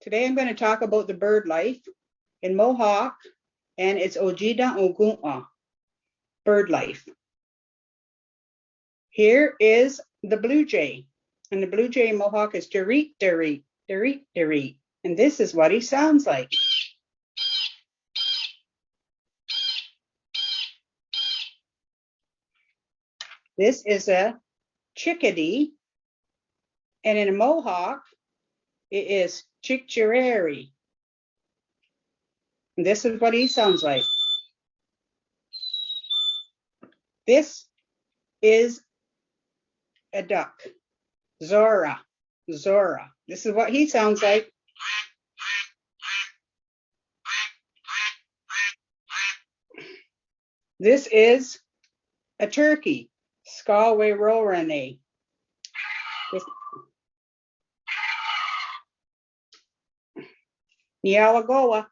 Today I'm going to talk about the bird life in Mohawk, and it's Ojida Ogunwa, bird life. Here is the blue jay, and the blue jay in Mohawk is dereet, dereet, dereet, dereet, and this is what he sounds like. This is a chickadee, and in a Mohawk, it is chick-cherary. And this is what he sounds like. This is a duck, Zora, Zora. This is what he sounds like. This is a turkey, Scalway Rorane. Nialagoa.